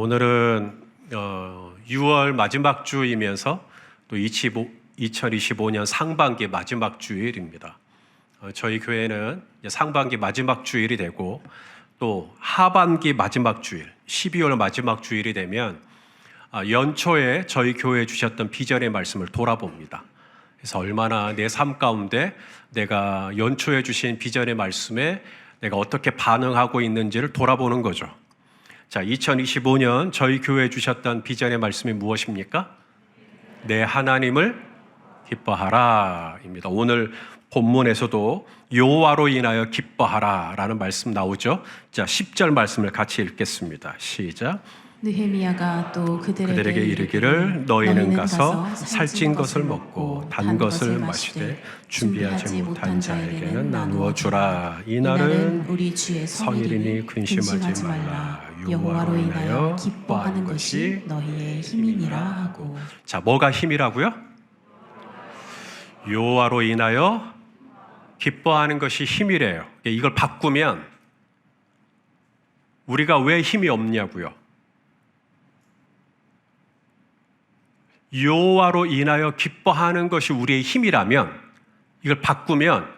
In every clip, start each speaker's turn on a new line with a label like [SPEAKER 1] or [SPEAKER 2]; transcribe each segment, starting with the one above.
[SPEAKER 1] 오늘은 6월 마지막 주이면서 또 2025년 상반기 마지막 주일입니다. 저희 교회는 상반기 마지막 주일이 되고 또 하반기 마지막 주일, 12월 마지막 주일이 되면 연초에 저희 교회에 주셨던 비전의 말씀을 돌아봅니다. 그래서 얼마나 내 삶 가운데 내가 연초에 주신 비전의 말씀에 내가 어떻게 반응하고 있는지를 돌아보는 거죠. 자, 2025년 저희 교회에 주셨던 비전의 말씀이 무엇입니까? 내 하나님을 기뻐하라입니다. 오늘 본문에서도 여호와로 인하여 기뻐하라 라는 말씀 나오죠. 자, 10절 말씀을 같이 읽겠습니다. 시작.
[SPEAKER 2] 느헤미야가 또
[SPEAKER 1] 그들에게 이르기를 너희는 가서 살찐 것을 먹고 단 것을 마시되 준비하지 못한 자에게는 나누어 주라. 이날은
[SPEAKER 2] 우리 주의
[SPEAKER 1] 성일이니 근심하지 말라.
[SPEAKER 2] 여호와로 인하여 기뻐하는 것이 너희의 힘이니라 하고.
[SPEAKER 1] 자, 뭐가 힘이라고요? 여호와로 인하여 기뻐하는 것이 힘이래요. 이걸 바꾸면 우리가 왜 힘이 없냐고요? 여호와로 인하여 기뻐하는 것이 우리의 힘이라면 이걸 바꾸면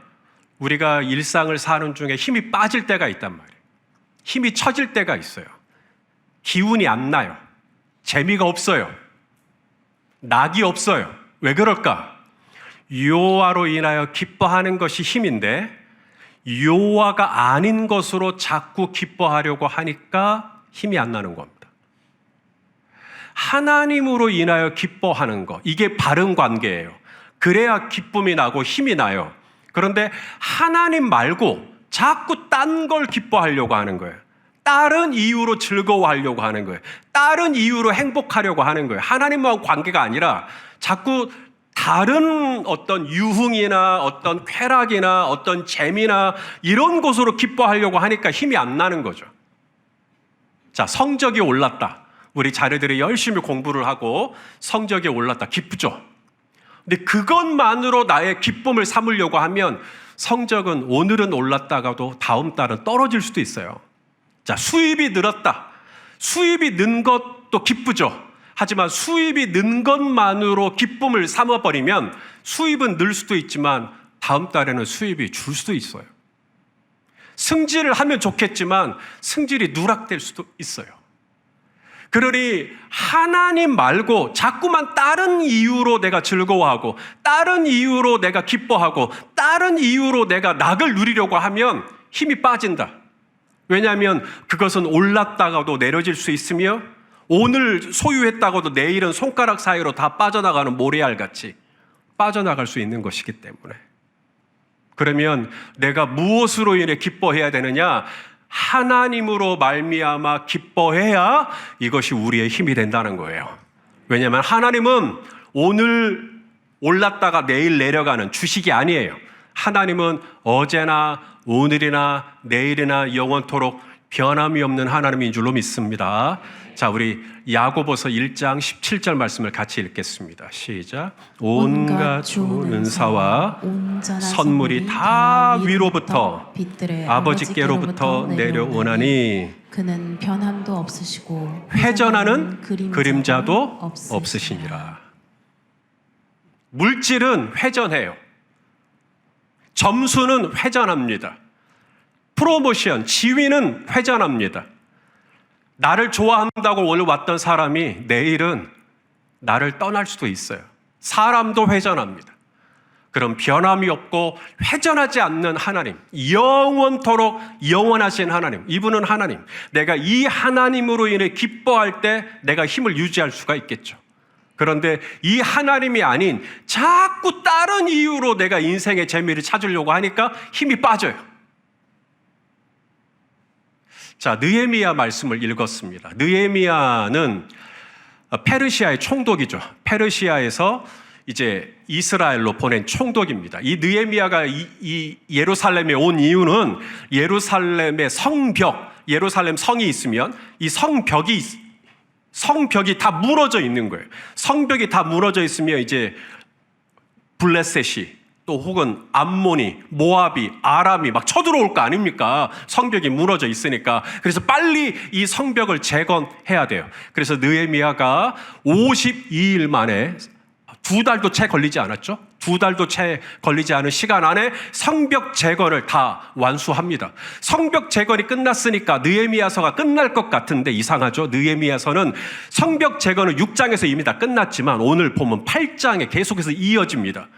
[SPEAKER 1] 우리가 일상을 사는 중에 힘이 빠질 때가 있단 말이에요. 힘이 처질 때가 있어요. 기운이 안 나요. 재미가 없어요. 낙이 없어요. 왜 그럴까? 여호와로 인하여 기뻐하는 것이 힘인데 여호와가 아닌 것으로 자꾸 기뻐하려고 하니까 힘이 안 나는 겁니다. 하나님으로 인하여 기뻐하는 것, 이게 바른 관계예요. 그래야 기쁨이 나고 힘이 나요. 그런데 하나님 말고 자꾸 딴 걸 기뻐하려고 하는 거예요. 다른 이유로 즐거워하려고 하는 거예요. 다른 이유로 행복하려고 하는 거예요. 하나님과 관계가 아니라 자꾸 다른 어떤 유흥이나 어떤 쾌락이나 어떤 재미나 이런 것으로 기뻐하려고 하니까 힘이 안 나는 거죠. 자, 성적이 올랐다. 우리 자녀들이 열심히 공부를 하고 성적이 올랐다. 기쁘죠? 근데 그것만으로 나의 기쁨을 삼으려고 하면 성적은 오늘은 올랐다가도 다음 달은 떨어질 수도 있어요. 자, 수입이 늘었다. 수입이 는 것도 기쁘죠? 하지만 수입이 는 것만으로 기쁨을 삼아버리면 수입은 늘 수도 있지만 다음 달에는 수입이 줄 수도 있어요. 승진을 하면 좋겠지만 승질이 누락될 수도 있어요. 그러니 하나님 말고 자꾸만 다른 이유로 내가 즐거워하고 다른 이유로 내가 기뻐하고 다른 이유로 내가 낙을 누리려고 하면 힘이 빠진다. 왜냐하면 그것은 올랐다가도 내려질 수 있으며 오늘 소유했다가도 내일은 손가락 사이로 다 빠져나가는 모래알같이 빠져나갈 수 있는 것이기 때문에. 그러면 내가 무엇으로 인해 기뻐해야 되느냐? 하나님으로 말미암아 기뻐해야 이것이 우리의 힘이 된다는 거예요. 왜냐하면 하나님은 오늘 올랐다가 내일 내려가는 주식이 아니에요. 하나님은 어제나 오늘이나 내일이나 영원토록 변함이 없는 하나님인 줄로 믿습니다. 자, 우리 야고보서 1장 17절 말씀을 같이 읽겠습니다. 시작. 온갖 좋은 은사와 선물이 다 위로부터 아버지께로부터 내려오나니
[SPEAKER 2] 그는 변함도 없으시고
[SPEAKER 1] 회전하는 그림자도 없으시니라. 물질은 회전해요. 점수는 회전합니다. 프로모션, 지위는 회전합니다. 나를 좋아한다고 오늘 왔던 사람이 내일은 나를 떠날 수도 있어요. 사람도 회전합니다. 그럼 변함이 없고 회전하지 않는 하나님, 영원토록 영원하신 하나님, 이분은 하나님. 내가 이 하나님으로 인해 기뻐할 때 내가 힘을 유지할 수가 있겠죠. 그런데 이 하나님이 아닌 자꾸 다른 이유로 내가 인생의 재미를 찾으려고 하니까 힘이 빠져요. 자, 느헤미야 말씀을 읽었습니다. 느헤미야는 페르시아의 총독이죠. 페르시아에서 이제 이스라엘로 보낸 총독입니다. 이 느헤미야가 이 예루살렘에 온 이유는 예루살렘의 성벽, 예루살렘 성이 있으면 이 성벽이 다 무너져 있는 거예요. 성벽이 다 무너져 있으면 이제 블레셋이 또 혹은 암몬이, 모압이, 아람이 막 쳐들어올 거 아닙니까? 성벽이 무너져 있으니까. 그래서 빨리 이 성벽을 재건해야 돼요. 그래서 느헤미야가 52일 만에, 2달도 채 걸리지 않았죠? 2달도 채 걸리지 않은 시간 안에 성벽 재건을 다 완수합니다. 성벽 재건이 끝났으니까 느헤미야서가 끝날 것 같은데 이상하죠? 느헤미야서는 성벽 재건은 6장에서 이미 다 끝났지만 오늘 보면 8장에 계속해서 이어집니다.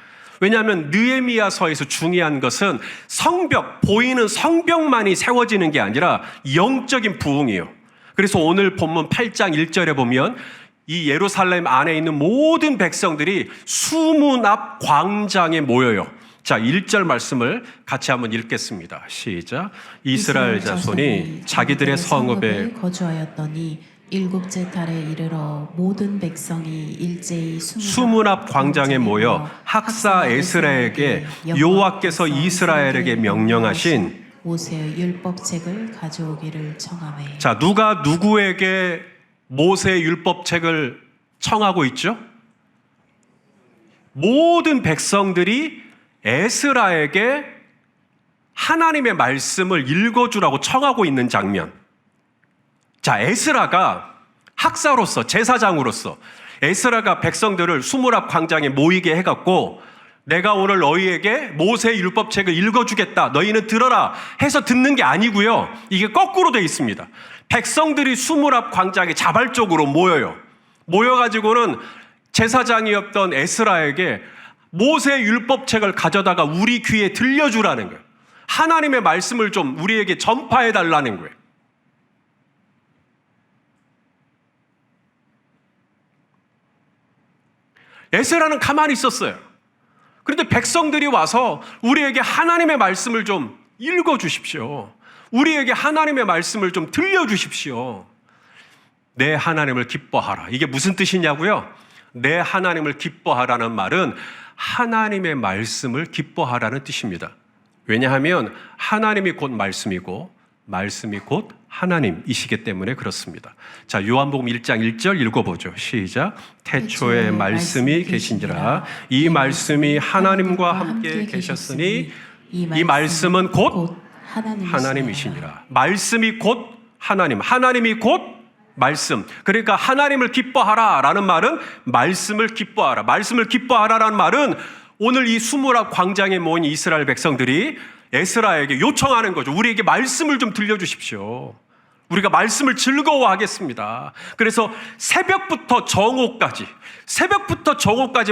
[SPEAKER 1] 왜냐하면 느헤미야서에서 중요한 것은 성벽, 보이는 성벽만이 세워지는 게 아니라 영적인 부흥이에요. 그래서 오늘 본문 8장 1절에 보면 이 예루살렘 안에 있는 모든 백성들이 수문 앞 광장에 모여요. 자, 1절 말씀을 같이 한번 읽겠습니다. 시작. 이스라엘 자손이 자기들의 성읍에
[SPEAKER 2] 거주하였더니 일곱째 달에 이르러 모든 백성이 일제히
[SPEAKER 1] 수문 앞 광장에 모여 학사 에스라에게 여호와께서 이스라엘에게 명령하신
[SPEAKER 2] 모세의 율법책을 가져오기를 청하매.
[SPEAKER 1] 자, 누가 누구에게 모세의 율법책을 청하고 있죠? 모든 백성들이 에스라에게 하나님의 말씀을 읽어주라고 청하고 있는 장면. 자, 에스라가 학사로서, 제사장으로서 에스라가 백성들을 수문 앞 광장에 모이게 해갖고 내가 오늘 너희에게 모세의 율법책을 읽어주겠다. 너희는 들어라 해서 듣는 게 아니고요. 이게 거꾸로 되어 있습니다. 백성들이 수문 앞 광장에 자발적으로 모여요. 모여가지고는 제사장이었던 에스라에게 모세의 율법책을 가져다가 우리 귀에 들려주라는 거예요. 하나님의 말씀을 좀 우리에게 전파해달라는 거예요. 에스라는 가만히 있었어요. 그런데 백성들이 와서 우리에게 하나님의 말씀을 좀 읽어주십시오. 우리에게 하나님의 말씀을 좀 들려주십시오. 내 하나님을 기뻐하라. 이게 무슨 뜻이냐고요? 내 하나님을 기뻐하라는 말은 하나님의 말씀을 기뻐하라는 뜻입니다. 왜냐하면 하나님이 곧 말씀이고 말씀이 곧 하나님이시기 때문에 그렇습니다. 자, 요한복음 1장 1절 읽어보죠. 시작. 태초에 말씀이 계신지라 이 말씀이 하나님과 함께 계셨으니 이 말씀은 곧 하나님이시니라. 말씀이 곧 하나님, 하나님이 곧 말씀. 그러니까 하나님을 기뻐하라 라는 말은 말씀을 기뻐하라. 말씀을 기뻐하라라는 말은 오늘 이 수문 앞 광장에 모인 이스라엘 백성들이 에스라에게 요청하는 거죠. 우리에게 말씀을 좀 들려주십시오. 우리가 말씀을 즐거워하겠습니다. 그래서 새벽부터 정오까지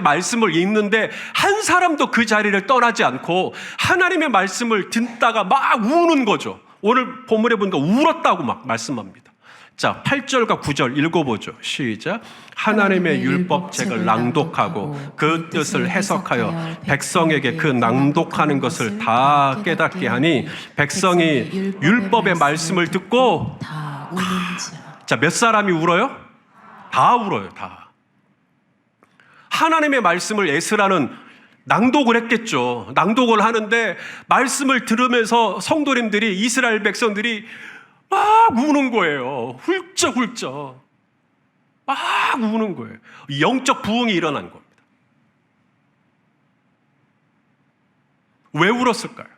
[SPEAKER 1] 말씀을 읽는데 한 사람도 그 자리를 떠나지 않고 하나님의 말씀을 듣다가 막 우는 거죠. 오늘 본문에 보니까 울었다고 막 말씀합니다. 자, 8절과 9절 읽어보죠. 시작. 하나님의 율법책을 낭독하고 그 뜻을 해석하여 백성에게 그 낭독하는 것을 다 깨닫게 하니 백성이 율법의 말씀을 듣고
[SPEAKER 2] 다 우는지라.
[SPEAKER 1] 자, 몇 사람이 울어요? 다 울어요. 다. 하나님의 말씀을 에스라는 낭독을 했겠죠. 낭독을 하는데 말씀을 들으면서 성도님들이, 이스라엘 백성들이 막 우는 거예요. 훌쩍훌쩍. 막 우는 거예요. 영적 부흥이 일어난 겁니다. 왜 울었을까요?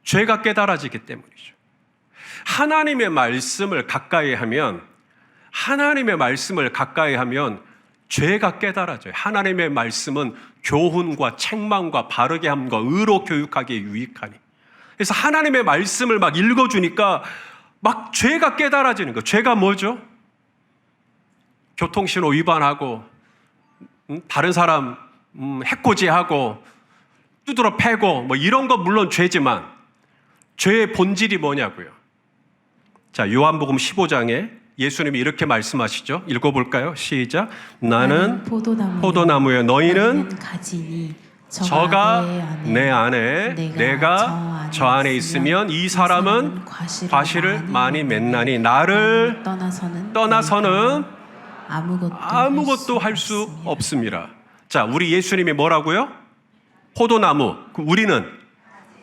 [SPEAKER 1] 죄가 깨달아지기 때문이죠. 하나님의 말씀을 가까이 하면 죄가 깨달아져요. 하나님의 말씀은 교훈과 책망과 바르게 함과 의로 교육하기에 유익하니. 그래서 하나님의 말씀을 막 읽어주니까 막 죄가 깨달아지는 거예요. 죄가 뭐죠? 교통신호 위반하고 다른 사람 해코지하고 두드러 패고 뭐 이런 거 물론 죄지만 죄의 본질이 뭐냐고요. 자, 요한복음 15장에 예수님이 이렇게 말씀하시죠. 읽어볼까요? 시작. 나는 포도나무에 너희는
[SPEAKER 2] 가지니
[SPEAKER 1] 저가 내 안에 내가 저 안에 있으면 이 사람은 과실을 많이 맺나니 나를 떠나서는 아무것도 할 수 없습니다. 자, 우리 예수님이 뭐라고요? 포도나무, 우리는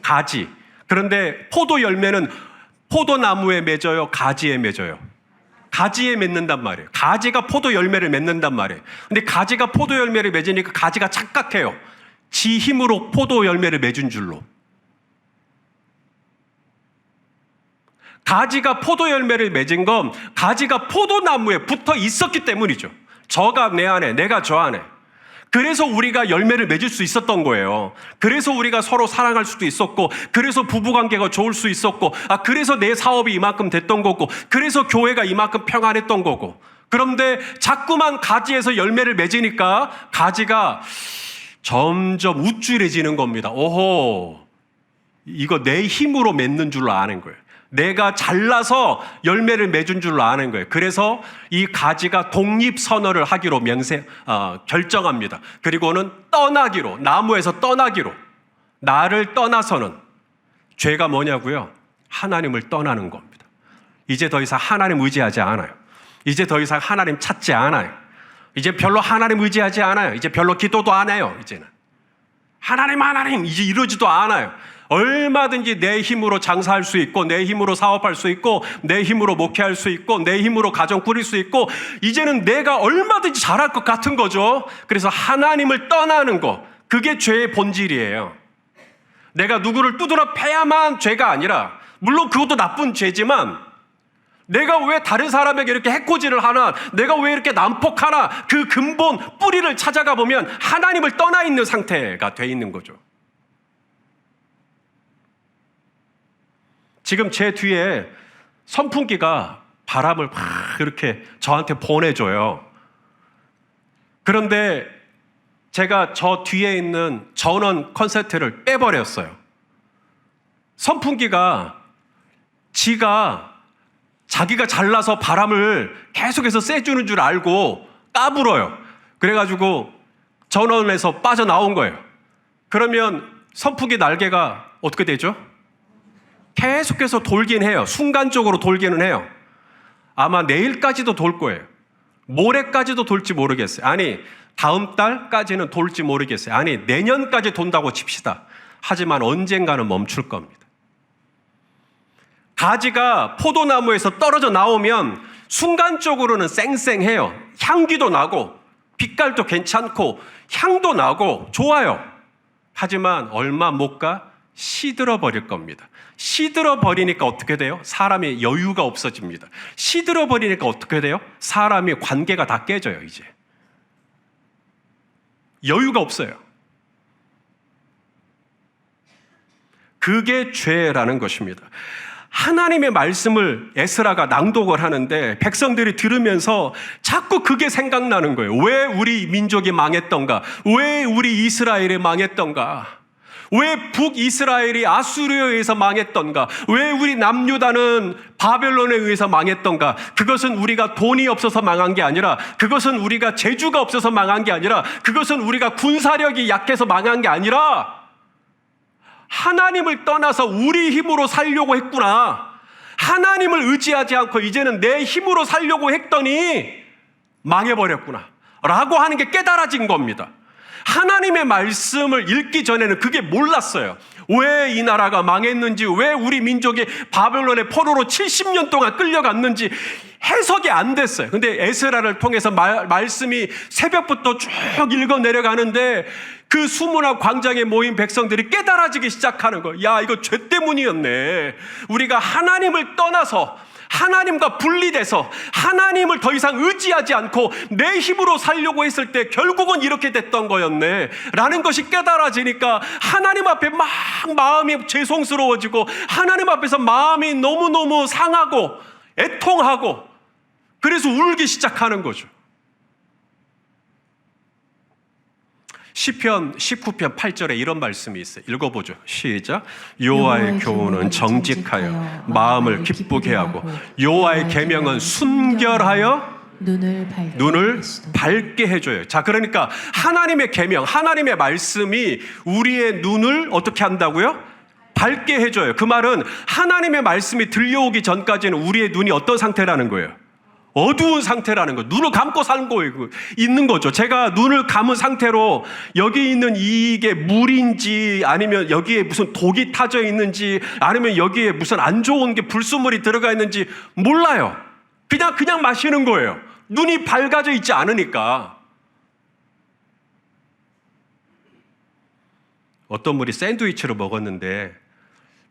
[SPEAKER 1] 가지. 그런데 포도 열매는 포도나무에 맺어요? 가지에 맺어요? 가지에 맺는단 말이에요. 가지가 포도 열매를 맺는단 말이에요. 근데 가지가 포도 열매를 맺으니까 가지가 착각해요. 지 힘으로 포도 열매를 맺은 줄로. 가지가 포도 열매를 맺은 건 가지가 포도나무에 붙어 있었기 때문이죠. 저가 내 안에, 내가 저 안에. 그래서 우리가 열매를 맺을 수 있었던 거예요. 그래서 우리가 서로 사랑할 수도 있었고, 그래서 부부관계가 좋을 수 있었고, 그래서 내 사업이 이만큼 됐던 거고, 그래서 교회가 이만큼 평안했던 거고. 그런데 자꾸만 가지에서 열매를 맺으니까 가지가 점점 우쭐해지는 겁니다. 오호, 이거 내 힘으로 맺는 줄로 아는 거예요. 내가 잘나서 열매를 맺은 줄로 아는 거예요. 그래서 이 가지가 독립선언을 하기로 결정합니다. 그리고는 떠나기로, 나무에서 떠나기로. 나를 떠나서는 죄가 뭐냐고요? 하나님을 떠나는 겁니다. 이제 더 이상 하나님 의지하지 않아요. 이제 더 이상 하나님 찾지 않아요. 이제 별로 하나님 의지하지 않아요. 이제 별로 기도도 안 해요. 이제는 하나님 이제 이러지도 않아요. 얼마든지 내 힘으로 장사할 수 있고, 내 힘으로 사업할 수 있고, 내 힘으로 목회할 수 있고, 내 힘으로 가정 꾸릴 수 있고, 이제는 내가 얼마든지 잘할 것 같은 거죠. 그래서 하나님을 떠나는 거, 그게 죄의 본질이에요. 내가 누구를 두드러 패야만 죄가 아니라, 물론 그것도 나쁜 죄지만, 내가 왜 다른 사람에게 이렇게 해코지를 하나, 내가 왜 이렇게 난폭하나, 그 근본 뿌리를 찾아가 보면 하나님을 떠나 있는 상태가 돼 있는 거죠. 지금 제 뒤에 선풍기가 바람을 막 이렇게 저한테 보내줘요. 그런데 제가 저 뒤에 있는 전원 콘센트를 빼버렸어요. 선풍기가 자기가 잘나서 바람을 계속해서 쐬주는 줄 알고 까불어요. 그래가지고 전원에서 빠져나온 거예요. 그러면 선풍기 날개가 어떻게 되죠? 계속해서 돌긴 해요. 순간적으로 돌기는 해요. 아마 내일까지도 돌 거예요. 모레까지도 돌지 모르겠어요. 아니, 다음 달까지는 돌지 모르겠어요. 아니, 내년까지 돈다고 칩시다. 하지만 언젠가는 멈출 겁니다. 가지가 포도나무에서 떨어져 나오면 순간적으로는 쌩쌩해요. 향기도 나고, 빛깔도 괜찮고, 향도 나고, 좋아요. 하지만 얼마 못 가 시들어 버릴 겁니다. 시들어 버리니까 어떻게 돼요? 사람이 여유가 없어집니다. 시들어 버리니까 어떻게 돼요? 사람이 관계가 다 깨져요, 이제. 여유가 없어요. 그게 죄라는 것입니다. 하나님의 말씀을 에스라가 낭독을 하는데 백성들이 들으면서 자꾸 그게 생각나는 거예요. 왜 우리 민족이 망했던가? 왜 우리 이스라엘이 망했던가? 왜 북이스라엘이 아수르에 의해서 망했던가? 왜 우리 남유다는 바벨론에 의해서 망했던가? 그것은 우리가 돈이 없어서 망한 게 아니라, 그것은 우리가 재주가 없어서 망한 게 아니라, 그것은 우리가 군사력이 약해서 망한 게 아니라 하나님을 떠나서 우리 힘으로 살려고 했구나. 하나님을 의지하지 않고 이제는 내 힘으로 살려고 했더니 망해버렸구나 라고 하는 게 깨달아진 겁니다. 하나님의 말씀을 읽기 전에는 그게 몰랐어요. 왜 이 나라가 망했는지, 왜 우리 민족이 바벨론의 포로로 70년 동안 끌려갔는지 해석이 안 됐어요. 근데 에스라를 통해서 말씀이 새벽부터 쭉 읽어 내려가는데 그 수문학 광장에 모인 백성들이 깨달아지기 시작하는 거예요. 야, 이거 죄 때문이었네. 우리가 하나님을 떠나서, 하나님과 분리돼서 하나님을 더 이상 의지하지 않고 내 힘으로 살려고 했을 때 결국은 이렇게 됐던 거였네 라는 것이 깨달아지니까 하나님 앞에 막 마음이 죄송스러워지고, 하나님 앞에서 마음이 너무너무 상하고 애통하고, 그래서 울기 시작하는 거죠. 시편 19편 8절에 이런 말씀이 있어요. 읽어보죠. 시작. 여호와의 교훈은 정직하여 마음을 기쁘게 하고, 여호와의 계명은 순결하여 눈을 밝게 해줘요. 자, 그러니까 하나님의 계명, 하나님의 말씀이 우리의 눈을 어떻게 한다고요? 밝게 해줘요. 그 말은 하나님의 말씀이 들려오기 전까지는 우리의 눈이 어떤 상태라는 거예요? 어두운 상태라는 거. 눈을 감고 살고 있는 거죠. 제가 눈을 감은 상태로 여기 있는 이게 물인지, 아니면 여기에 무슨 독이 타져 있는지, 아니면 여기에 무슨 안 좋은 게 불순물이 들어가 있는지 몰라요. 그냥 마시는 거예요. 눈이 밝아져 있지 않으니까. 어떤 분이 샌드위치를 먹었는데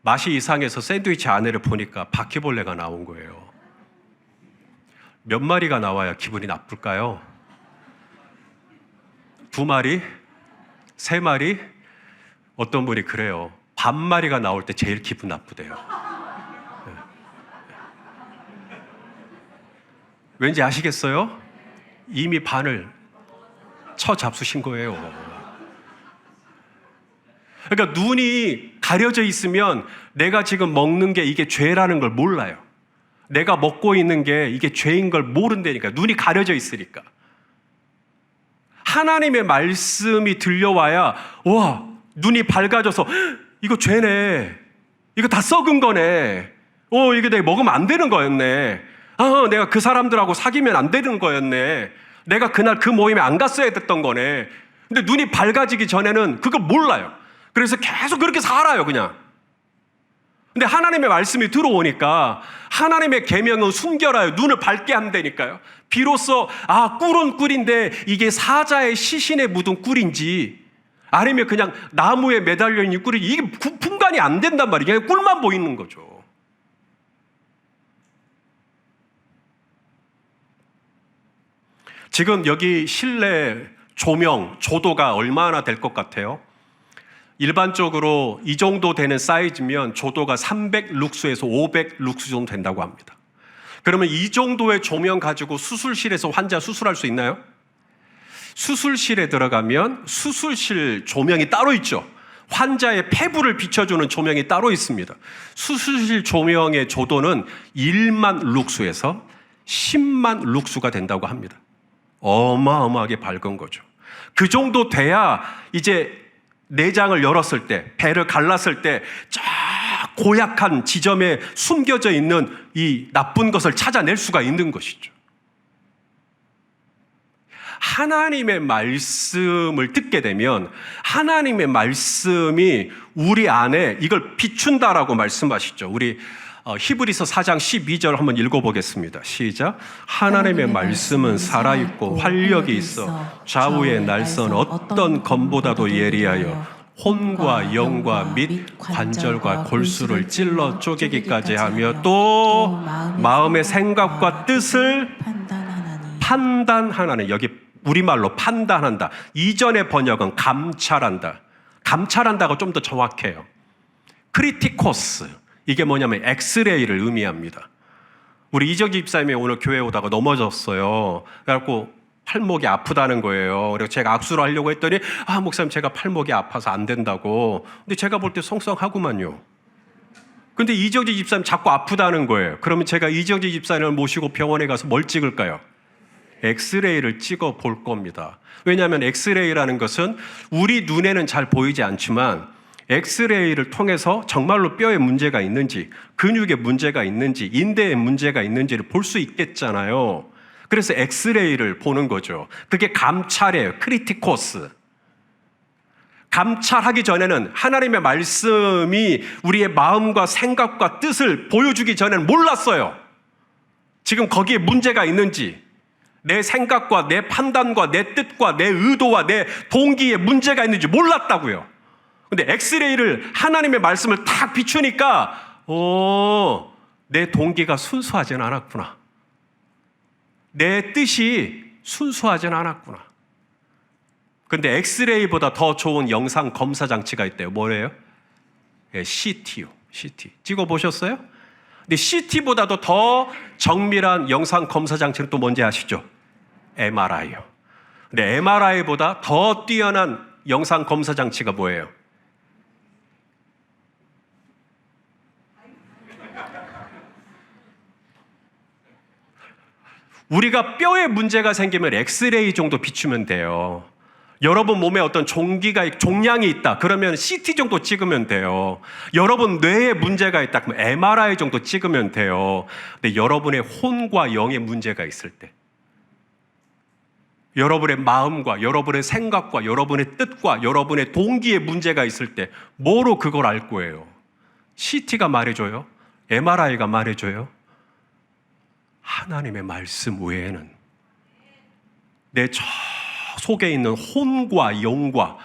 [SPEAKER 1] 맛이 이상해서 샌드위치 안에를 보니까 바퀴벌레가 나온 거예요. 몇 마리가 나와야 기분이 나쁠까요? 2마리? 3마리? 어떤 분이 그래요. 반 마리가 나올 때 제일 기분 나쁘대요. 네. 왠지 아시겠어요? 이미 반을 쳐잡수신 거예요. 그러니까 눈이 가려져 있으면 내가 지금 먹는 게 이게 죄라는 걸 몰라요. 내가 먹고 있는 게 이게 죄인 걸 모른다니까. 눈이 가려져 있으니까. 하나님의 말씀이 들려와야 와, 눈이 밝아져서 이거 죄네. 이거 다 썩은 거네. 이게 내가 먹으면 안 되는 거였네. 내가 그 사람들하고 사귀면 안 되는 거였네. 내가 그날 그 모임에 안 갔어야 됐던 거네. 근데 눈이 밝아지기 전에는 그걸 몰라요. 그래서 계속 그렇게 살아요, 그냥. 근데 하나님의 말씀이 들어오니까 하나님의 계명은 순결하여 눈을 밝게 한다니까요. 비로소 꿀은 꿀인데 이게 사자의 시신에 묻은 꿀인지 아니면 그냥 나무에 매달려 있는 꿀인지 이게 분간이 안 된단 말이에요. 그냥 꿀만 보이는 거죠. 지금 여기 실내 조명, 조도가 얼마나 될 것 같아요? 일반적으로 이 정도 되는 사이즈면 조도가 300룩스에서 500룩스 정도 된다고 합니다. 그러면 이 정도의 조명 가지고 수술실에서 환자 수술할 수 있나요? 수술실에 들어가면 수술실 조명이 따로 있죠. 환자의 폐부를 비춰주는 조명이 따로 있습니다. 수술실 조명의 조도는 1만 룩스에서 10만 룩스가 된다고 합니다. 어마어마하게 밝은 거죠. 그 정도 돼야 이제 내장을 열었을 때, 배를 갈랐을 때, 저 고약한 지점에 숨겨져 있는 이 나쁜 것을 찾아낼 수가 있는 것이죠. 하나님의 말씀을 듣게 되면 하나님의 말씀이 우리 안에 이걸 비춘다라고 말씀하시죠. 우리 히브리서 4장 12절 한번 읽어보겠습니다. 시작. 하나님의 말씀은 살아있고 활력이 있어 좌우의 날선 어떤 검보다도 예리하여 혼과 영과 및 관절과 골수를 찔러 쪼개기까지 하며 또 마음의 생각과 뜻을 판단하나니. 여기 우리말로 판단한다. 이전의 번역은 감찰한다. 감찰한다가 좀 더 정확해요. 크리티코스. 이게 뭐냐면 엑스레이를 의미합니다. 우리 이정기 집사님이 오늘 교회 오다가 넘어졌어요. 그래갖고 팔목이 아프다는 거예요. 그래서 제가 악수를 하려고 했더니 목사님 제가 팔목이 아파서 안 된다고. 근데 제가 볼 때 성성하구만요. 근데 이정기 집사님 자꾸 아프다는 거예요. 그러면 제가 이정기 집사님을 모시고 병원에 가서 뭘 찍을까요? 엑스레이를 찍어 볼 겁니다. 왜냐하면 엑스레이라는 것은 우리 눈에는 잘 보이지 않지만 엑스레이를 통해서 정말로 뼈에 문제가 있는지, 근육에 문제가 있는지, 인대에 문제가 있는지를 볼 수 있겠잖아요. 그래서 엑스레이를 보는 거죠. 그게 감찰이에요. 크리티코스. 감찰하기 전에는 하나님의 말씀이 우리의 마음과 생각과 뜻을 보여주기 전에는 몰랐어요. 지금 거기에 문제가 있는지, 내 생각과 내 판단과 내 뜻과 내 의도와 내 동기에 문제가 있는지 몰랐다고요. 근데 엑스레이를 하나님의 말씀을 탁 비추니까 내 동기가 순수하진 않았구나. 내 뜻이 순수하진 않았구나. 근데 엑스레이보다 더 좋은 영상 검사 장치가 있대요. 뭐래요? CT요. CT. 찍어보셨어요? 근데 CT보다도 더 정밀한 영상 검사 장치는 또 뭔지 아시죠? MRI요. 근데 MRI보다 더 뛰어난 영상 검사 장치가 뭐예요? 우리가 뼈에 문제가 생기면 엑스레이 정도 비추면 돼요. 여러분 몸에 어떤 종양이 있다. 그러면 CT 정도 찍으면 돼요. 여러분 뇌에 문제가 있다. 그러면 MRI 정도 찍으면 돼요. 근데 여러분의 혼과 영의 문제가 있을 때, 여러분의 마음과 여러분의 생각과 여러분의 뜻과 여러분의 동기에 문제가 있을 때 뭐로 그걸 알 거예요? CT가 말해줘요? MRI가 말해줘요? 하나님의 말씀 외에는 내 저 속에 있는 혼과 영과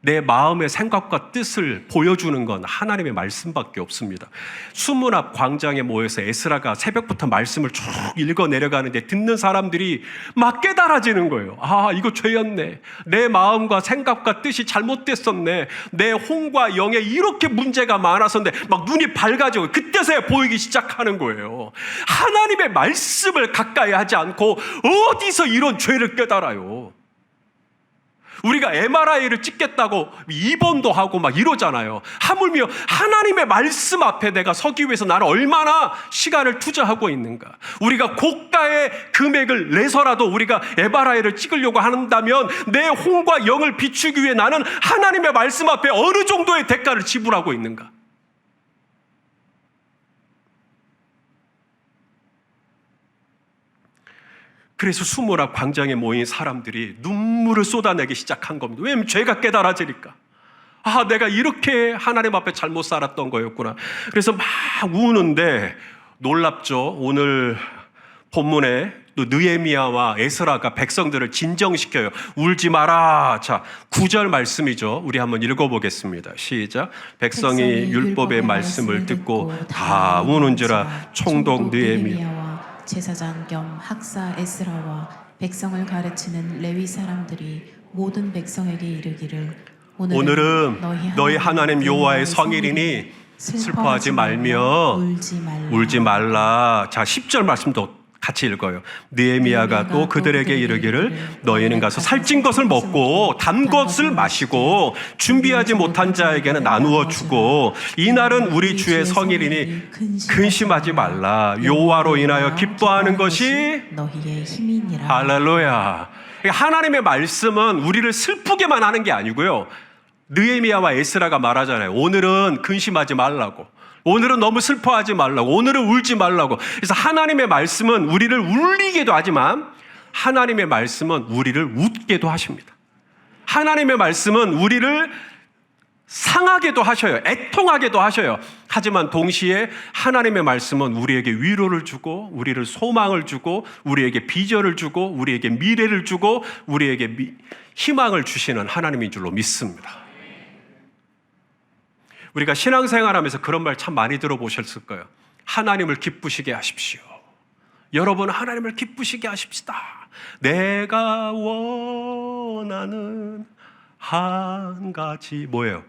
[SPEAKER 1] 내 마음의 생각과 뜻을 보여주는 건 하나님의 말씀밖에 없습니다. 수문 앞 광장에 모여서 에스라가 새벽부터 말씀을 쭉 읽어 내려가는데 듣는 사람들이 막 깨달아지는 거예요. 아, 이거 죄였네. 내 마음과 생각과 뜻이 잘못됐었네. 내 혼과 영에 이렇게 문제가 많았었는데 막 눈이 밝아지고 그때서야 보이기 시작하는 거예요. 하나님의 말씀을 가까이 하지 않고 어디서 이런 죄를 깨달아요. 우리가 MRI를 찍겠다고 입원도 하고 막 이러잖아요. 하물며 하나님의 말씀 앞에 내가 서기 위해서 나는 얼마나 시간을 투자하고 있는가. 우리가 고가의 금액을 내서라도 우리가 MRI를 찍으려고 한다면 내 혼과 영을 비추기 위해 나는 하나님의 말씀 앞에 어느 정도의 대가를 지불하고 있는가. 그래서 수문 앞 광장에 모인 사람들이 눈물을 쏟아내기 시작한 겁니다. 왜냐하면 죄가 깨달아지니까. 아, 내가 이렇게 하나님 앞에 잘못 살았던 거였구나. 그래서 막 우는데 놀랍죠. 오늘 본문에 또 느헤미야와 에스라가 백성들을 진정시켜요. 울지 마라. 자, 9절 말씀이죠. 우리 한번 읽어보겠습니다. 시작. 백성이 율법의 말씀을 듣고 다 우는지라. 총독 느헤미야
[SPEAKER 2] 제사장 겸 학사 에스라와 백성을 가르치는 레위 사람들이 모든 백성에게 이르기를 오늘은 너희 하나님 여호와의 성일이니 슬퍼하지 말며
[SPEAKER 1] 울지 말라. 자, 10절 말씀도 같이 읽어요. 느헤미야가 또 그들에게 이르기를 너희는 가서 살찐 것을 먹고 단 것을 마시고 준비하지 못한 자에게는 나누어 주고 이날은 우리 주의 성일이니 근심하지 말라. 여호와로 인하여 기뻐하는 것이
[SPEAKER 2] 너희의 힘이니라.
[SPEAKER 1] 할렐루야. 하나님의 말씀은 우리를 슬프게만 하는 게 아니고요. 느헤미야와 에스라가 말하잖아요. 오늘은 근심하지 말라고. 오늘은 너무 슬퍼하지 말라고. 오늘은 울지 말라고. 그래서 하나님의 말씀은 우리를 울리게도 하지만 하나님의 말씀은 우리를 웃게도 하십니다. 하나님의 말씀은 우리를 상하게도 하셔요. 애통하게도 하셔요. 하지만 동시에 하나님의 말씀은 우리에게 위로를 주고 우리를 소망을 주고 우리에게 비전을 주고 우리에게 미래를 주고 우리에게 희망을 주시는 하나님인 줄로 믿습니다. 우리가 신앙생활하면서 그런 말 참 많이 들어보셨을 거예요. 하나님을 기쁘시게 하십시오. 여러분, 하나님을 기쁘시게 하십시다. 내가 원하는 한 가지 뭐예요?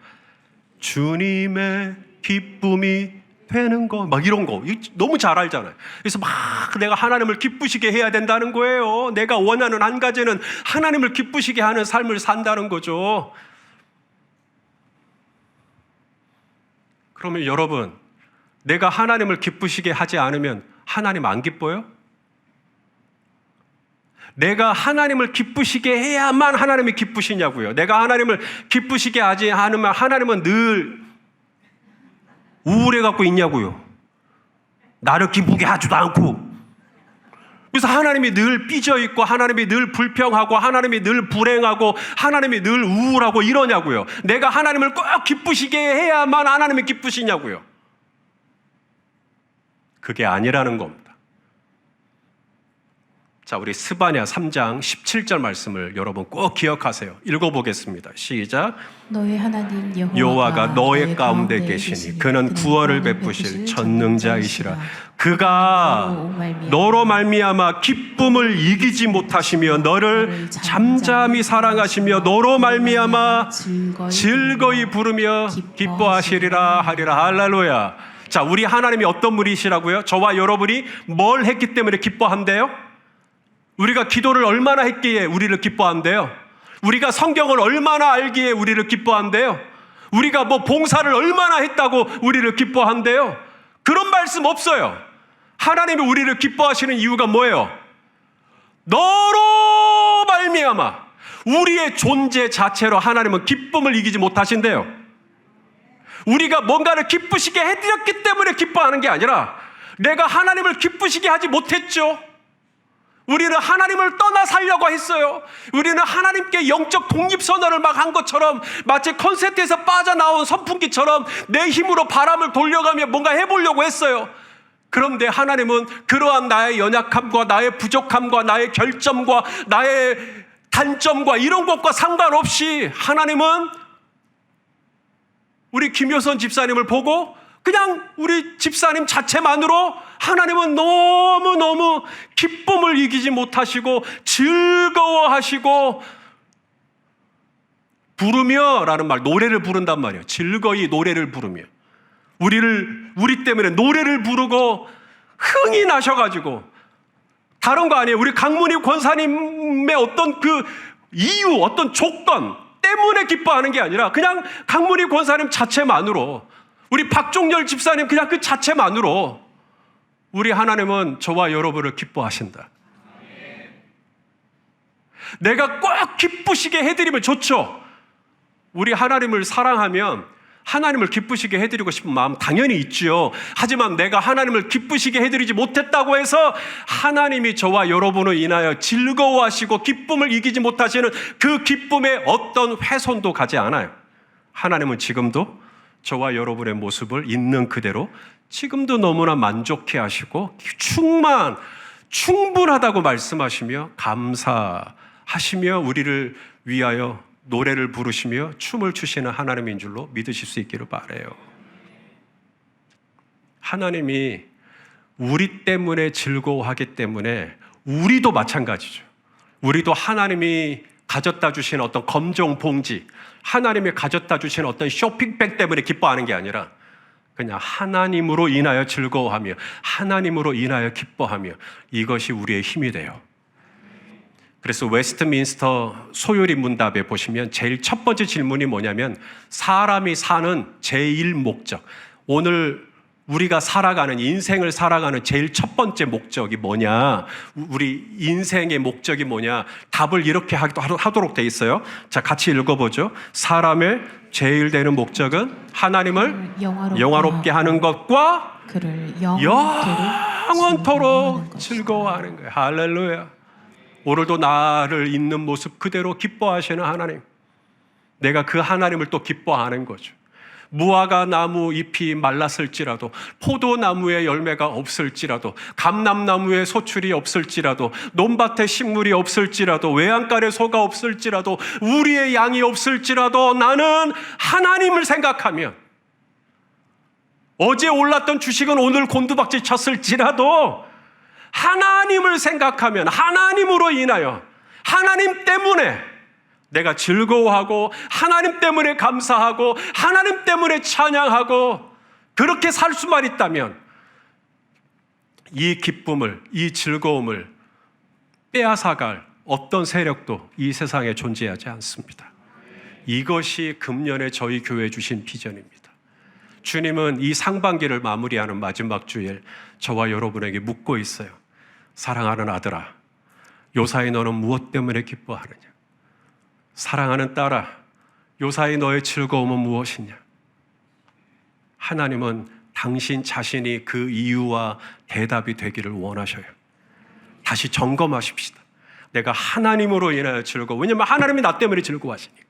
[SPEAKER 1] 주님의 기쁨이 되는 거, 막 이런 거 너무 잘 알잖아요. 그래서 막 내가 하나님을 기쁘시게 해야 된다는 거예요. 내가 원하는 한 가지는 하나님을 기쁘시게 하는 삶을 산다는 거죠. 그러면 여러분, 내가 하나님을 기쁘시게 하지 않으면 하나님 안 기뻐요? 내가 하나님을 기쁘시게 해야만 하나님이 기쁘시냐고요. 내가 하나님을 기쁘시게 하지 않으면 하나님은 늘 우울해 갖고 있냐고요. 나를 기쁘게 하지도 않고. 그래서 하나님이 늘 삐져있고 하나님이 늘 불평하고 하나님이 늘 불행하고 하나님이 늘 우울하고 이러냐고요. 내가 하나님을 꼭 기쁘시게 해야만 하나님이 기쁘시냐고요. 그게 아니라는 겁니다. 자, 우리 스바냐 3장 17절 말씀을 여러분 꼭 기억하세요. 읽어보겠습니다. 시작.
[SPEAKER 2] 너의 하나님
[SPEAKER 1] 여호와가 너의 가운데 계시니 그는 구원을 베푸실 전능자이시라. 그가 너로 말미암아 기쁨을 이기지 못하시며 너를 잠잠히 사랑하시며 너로 말미암아 즐거이 부르며 기뻐하시리라 하리라. 할렐루야. 자, 우리 하나님이 어떤 분이시라고요? 저와 여러분이 뭘 했기 때문에 기뻐한대요? 우리가 기도를 얼마나 했기에 우리를 기뻐한대요? 우리가 성경을 얼마나 알기에 우리를 기뻐한대요? 우리가 뭐 봉사를 얼마나 했다고 우리를 기뻐한대요? 그런 말씀 없어요. 하나님이 우리를 기뻐하시는 이유가 뭐예요? 너로 말미암아 우리의 존재 자체로 하나님은 기쁨을 이기지 못하신대요. 우리가 뭔가를 기쁘시게 해드렸기 때문에 기뻐하는 게 아니라 내가 하나님을 기쁘시게 하지 못했죠. 우리는 하나님을 떠나 살려고 했어요. 우리는 하나님께 영적 독립선언을 막 한 것처럼 마치 콘서트에서 빠져나온 선풍기처럼 내 힘으로 바람을 돌려가며 뭔가 해보려고 했어요. 그런데 하나님은 그러한 나의 연약함과 나의 부족함과 나의 결점과 나의 단점과 이런 것과 상관없이 하나님은 우리 김효선 집사님을 보고 그냥 우리 집사님 자체만으로 하나님은 너무너무 기쁨을 이기지 못하시고 즐거워하시고 부르며 라는 말, 노래를 부른단 말이에요. 즐거이 노래를 부르며 우리 때문에 노래를 부르고 흥이 나셔가지고 다른 거 아니에요. 우리 강문희 권사님의 어떤 그 이유, 어떤 조건 때문에 기뻐하는 게 아니라 그냥 강문희 권사님 자체만으로, 우리 박종열 집사님 그냥 그 자체만으로 우리 하나님은 저와 여러분을 기뻐하신다. 내가 꼭 기쁘시게 해드리면 좋죠. 우리 하나님을 사랑하면 하나님을 기쁘시게 해드리고 싶은 마음 당연히 있죠. 하지만 내가 하나님을 기쁘시게 해드리지 못했다고 해서 하나님이 저와 여러분을 인하여 즐거워하시고 기쁨을 이기지 못하시는 그 기쁨에 어떤 훼손도 가지 않아요. 하나님은 지금도 저와 여러분의 모습을 있는 그대로 지금도 너무나 만족해 하시고 충분하다고 말씀하시며 감사하시며 우리를 위하여 노래를 부르시며 춤을 추시는 하나님인 줄로 믿으실 수 있기를 바라요. 하나님이 우리 때문에 즐거워하기 때문에 우리도 마찬가지죠. 우리도 하나님이 가졌다 주신 어떤 검정 봉지, 하나님이 가졌다 주신 어떤 쇼핑백 때문에 기뻐하는 게 아니라 그냥 하나님으로 인하여 즐거워하며 하나님으로 인하여 기뻐하며 이것이 우리의 힘이 돼요. 그래서 웨스트민스터 소요리 문답에 보시면 제일 첫 번째 질문이 뭐냐면 사람이 사는 제일 목적, 오늘 우리가 살아가는 인생을 살아가는 제일 첫 번째 목적이 뭐냐, 우리 인생의 목적이 뭐냐, 답을 이렇게 하도록 돼 있어요. 자, 같이 읽어보죠. 사람의 제일 되는 목적은 하나님을 영화롭게 하는 것과
[SPEAKER 2] 그를
[SPEAKER 1] 영원토록 즐거워하는 거예요. 할렐루야. 오늘도 나를 있는 모습 그대로 기뻐하시는 하나님, 내가 그 하나님을 또 기뻐하는 거죠. 무화과 나무 잎이 말랐을지라도, 포도나무에 열매가 없을지라도, 감람나무에 소출이 없을지라도, 논밭에 식물이 없을지라도, 외양간에 소가 없을지라도, 우리의 양이 없을지라도 나는 하나님을 생각하면, 어제 올랐던 주식은 오늘 곤두박질 쳤을지라도 하나님을 생각하면 하나님으로 인하여, 하나님 때문에 내가 즐거워하고 하나님 때문에 감사하고 하나님 때문에 찬양하고 그렇게 살 수만 있다면 이 기쁨을, 이 즐거움을 빼앗아갈 어떤 세력도 이 세상에 존재하지 않습니다. 이것이 금년에 저희 교회에 주신 비전입니다. 주님은 이 상반기를 마무리하는 마지막 주일 저와 여러분에게 묻고 있어요. 사랑하는 아들아, 요사이 너는 무엇 때문에 기뻐하느냐? 사랑하는 딸아, 요사이 너의 즐거움은 무엇이냐? 하나님은 당신 자신이 그 이유와 대답이 되기를 원하셔요. 다시 점검하십시다. 내가 하나님으로 인하여 즐거워. 왜냐하면 하나님이 나 때문에 즐거워하시니까.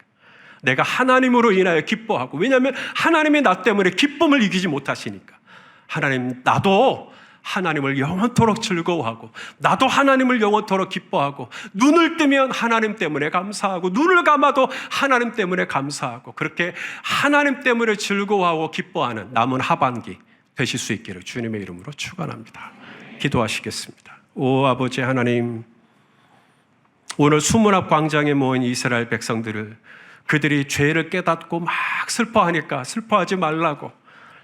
[SPEAKER 1] 내가 하나님으로 인하여 기뻐하고, 왜냐하면 하나님이 나 때문에 기쁨을 이기지 못하시니까. 하나님, 나도 하나님을 영원토록 즐거워하고, 나도 하나님을 영원토록 기뻐하고, 눈을 뜨면 하나님 때문에 감사하고, 눈을 감아도 하나님 때문에 감사하고, 그렇게 하나님 때문에 즐거워하고 기뻐하는 남은 하반기 되실 수 있기를 주님의 이름으로 축원합니다. 기도하시겠습니다. 오 아버지 하나님, 오늘 수문 앞 광장에 모인 이스라엘 백성들을, 그들이 죄를 깨닫고 막 슬퍼하니까 슬퍼하지 말라고,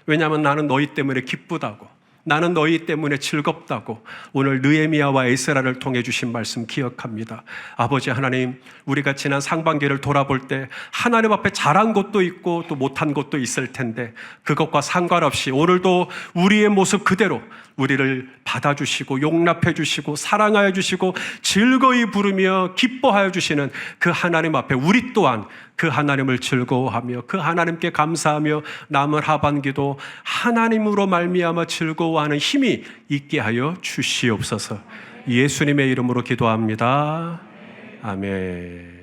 [SPEAKER 1] 왜냐하면 나는 너희 때문에 기쁘다고, 나는 너희 때문에 즐겁다고 오늘 느헤미야와 에스라를 통해 주신 말씀 기억합니다. 아버지 하나님, 우리가 지난 상반기를 돌아볼 때 하나님 앞에 잘한 것도 있고 또 못한 것도 있을 텐데 그것과 상관없이 오늘도 우리의 모습 그대로 우리를 받아주시고 용납해 주시고 사랑하여 주시고 즐거이 부르며 기뻐하여 주시는 그 하나님 앞에 우리 또한 그 하나님을 즐거워하며 그 하나님께 감사하며 남은 하반기도 하나님으로 말미암아 즐거워하는 힘이 있게 하여 주시옵소서. 예수님의 이름으로 기도합니다. 아멘.